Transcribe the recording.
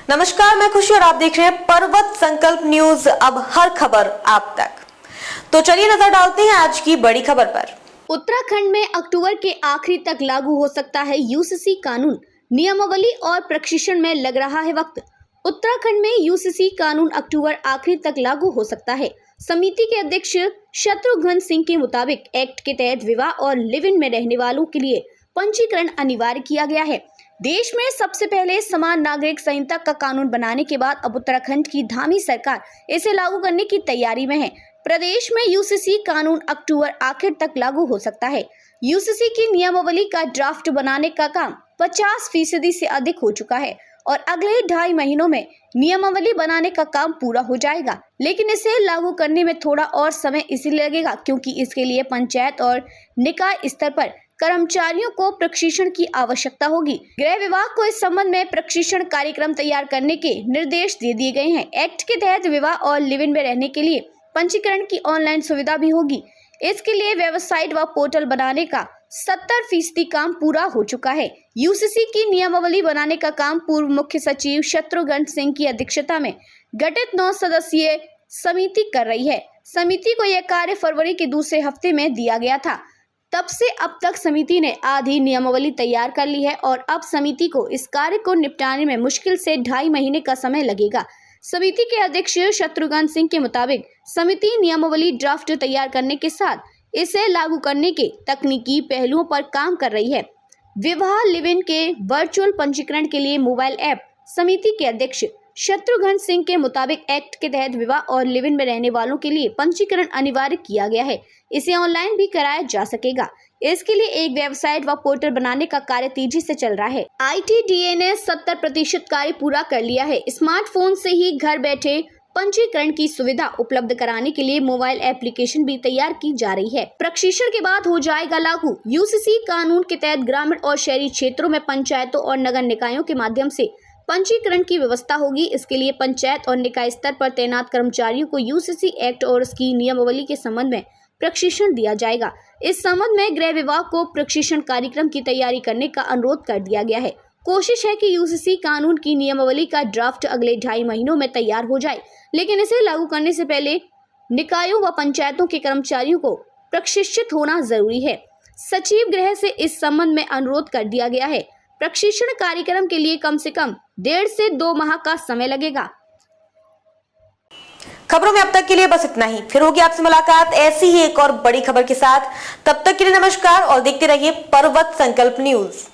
नमस्कार, मैं खुशी और आप देख रहे हैं पर्वत संकल्प न्यूज। अब हर खबर आप तक। तो चलिए नजर डालते हैं आज की बड़ी खबर पर। उत्तराखंड में अक्टूबर के आखिरी तक लागू हो सकता है यूसीसी कानून, नियमावली और प्रशिक्षण में लग रहा है वक्त। उत्तराखंड में यूसीसी कानून अक्टूबर आखिरी तक लागू हो सकता है। समिति के अध्यक्ष शत्रुघ्न सिंह के मुताबिक एक्ट के तहत विवाह और लिव इन में रहने वालों के लिए पंजीकरण अनिवार्य किया गया है। देश में सबसे पहले समान नागरिक संहिता का कानून बनाने के बाद अब उत्तराखंड की धामी सरकार इसे लागू करने की तैयारी में है। प्रदेश में यूसीसी कानून अक्टूबर आखिर तक लागू हो सकता है। यूसीसी की नियमावली का ड्राफ्ट बनाने का काम 50% से अधिक हो चुका है और अगले 2.5 महीनों में नियमावली बनाने का काम पूरा हो जाएगा। लेकिन इसे लागू करने में थोड़ा और समय इसलिए लगेगा क्योंकि इसके लिए पंचायत और निकाय स्तर पर कर्मचारियों को प्रशिक्षण की आवश्यकता होगी। गृह विभाग को इस संबंध में प्रशिक्षण कार्यक्रम तैयार करने के निर्देश दे दिए गए हैं। एक्ट के तहत विवाह और लिव इन में रहने के लिए पंजीकरण की ऑनलाइन सुविधा भी होगी। इसके लिए वेबसाइट व पोर्टल बनाने का 70% काम पूरा हो चुका है। यूसीसी की नियमावली बनाने का काम पूर्व मुख्य सचिव शत्रुघ्न सिंह की अध्यक्षता में गठित 9 सदस्यीय समिति कर रही है। समिति को यह कार्य फरवरी के दूसरे हफ्ते में दिया गया था। तब से अब तक समिति ने आधी नियमावली तैयार कर ली है और अब समिति को इस कार्य को निपटाने में मुश्किल से 2.5 महीने का समय लगेगा। समिति के अध्यक्ष शत्रुघ्न सिंह के मुताबिक समिति नियमावली ड्राफ्ट तैयार करने के साथ इसे लागू करने के तकनीकी पहलुओं पर काम कर रही है। विवाह लिव इन के वर्चुअल पंजीकरण के लिए मोबाइल ऐप। समिति के अध्यक्ष शत्रुघ्न सिंह के मुताबिक एक्ट के तहत विवाह और लिव इन में रहने वालों के लिए पंजीकरण अनिवार्य किया गया है। इसे ऑनलाइन भी कराया जा सकेगा। इसके लिए एक वेबसाइट व पोर्टल बनाने का कार्य तेजी से चल रहा है। ITDA ने 70% कार्य पूरा कर लिया है। स्मार्टफोन से ही घर बैठे पंजीकरण की सुविधा उपलब्ध कराने के लिए मोबाइल एप्लीकेशन भी तैयार की जा रही है। प्रशिक्षण के बाद हो जाएगा लागू। यूसीसी कानून के तहत ग्रामीण और शहरी क्षेत्रों में पंचायतों और नगर निकायों के माध्यम से पंजीकरण की व्यवस्था होगी। इसके लिए पंचायत और निकाय स्तर पर तैनात कर्मचारियों को यूसीसी एक्ट और उसकी नियमावली के संबंध में प्रशिक्षण दिया जाएगा। इस संबंध में गृह विभाग को प्रशिक्षण कार्यक्रम की तैयारी करने का अनुरोध कर दिया गया है। कोशिश है कि यूसीसी कानून की नियमावली का ड्राफ्ट अगले 2.5 महीनों में तैयार हो जाए, लेकिन इसे लागू करने से पहले निकायों व पंचायतों के कर्मचारियों को प्रशिक्षित होना जरूरी है। सचिव गृह से इस संबंध में अनुरोध कर दिया गया है। प्रशिक्षण कार्यक्रम के लिए कम से कम 1.5 से 2 माह का समय लगेगा। खबरों में अब तक के लिए बस इतना ही। फिर होगी आपसे मुलाकात ऐसी ही एक और बड़ी खबर के साथ। तब तक के लिए नमस्कार और देखते रहिए पर्वत संकल्प न्यूज।